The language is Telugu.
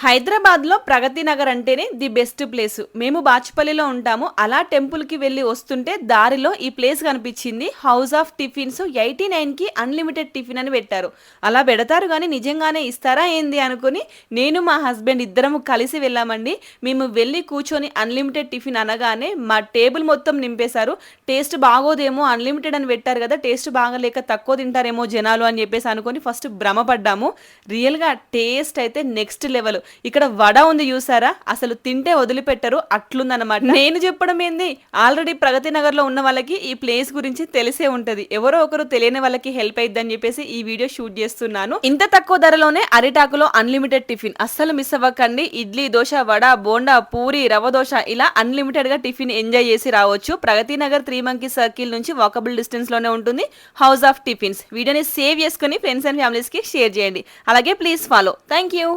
హైదరాబాద్లో ప్రగతి నగర్ అంటేనే ది బెస్ట్ ప్లేస్. మేము బాచుపల్లిలో ఉంటాము. అలా టెంపుల్కి వెళ్ళి వస్తుంటే దారిలో ఈ ప్లేస్ కనిపించింది. హౌస్ ఆఫ్ టిఫిన్స్ 89కి అన్లిమిటెడ్ టిఫిన్ అని పెట్టారు. అలా పెడతారు కానీ నిజంగానే ఇస్తారా ఏంది అనుకుని నేను మా హస్బెండ్ ఇద్దరము కలిసి వెళ్ళామండి. మేము వెళ్ళి కూర్చొని అన్లిమిటెడ్ టిఫిన్ అనగానే మా టేబుల్ మొత్తం నింపేశారు. టేస్ట్ బాగోదేమో, అన్లిమిటెడ్ అని పెట్టారు కదా, టేస్ట్ బాగలేక తక్కువ తింటారేమో జనాలు అని చెప్పేసి అనుకుని ఫస్ట్ భ్రమపడ్డాము. రియల్గా టేస్ట్ అయితే నెక్స్ట్ లెవెల్. ఇక్కడ వడ ఉంది చూసారా, అసలు తింటే వదిలిపెట్టరు అట్లుందనమాట. నేను చెప్పడం ఏంది, ఆల్రెడీ ప్రగతి నగర్ లో ఉన్న వాళ్ళకి ఈ ప్లేస్ గురించి తెలిసే ఉంటది. ఎవరో ఒకరు తెలియని వాళ్ళకి హెల్ప్ అయిద్దని చెప్పేసి ఈ వీడియో షూట్ చేస్తున్నాను. ఇంత తక్కువ ధరలోనే అరిటాకులో అన్లిమిటెడ్ టిఫిన్ అస్సలు మిస్ అవ్వకండి. ఇడ్లీ, దోశ, వడ, బోండా, పూరి, రవ్వ దోశ ఇలా అన్లిమిటెడ్ గా టిఫిన్ ఎంజాయ్ చేసి రావచ్చు. ప్రగతి నగర్ 3 మంకీ సర్కిల్ నుంచి వాకబుల్ డిస్టెన్స్ లోనే ఉంటుంది హౌస్ ఆఫ్ టిఫిన్స్. వీడియోని సేవ్ చేసుకుని ఫ్రెండ్స్ అండ్ ఫ్యామిలీస్ కి షేర్ చేయండి. అలాగే ప్లీజ్ ఫాలో. Thank you.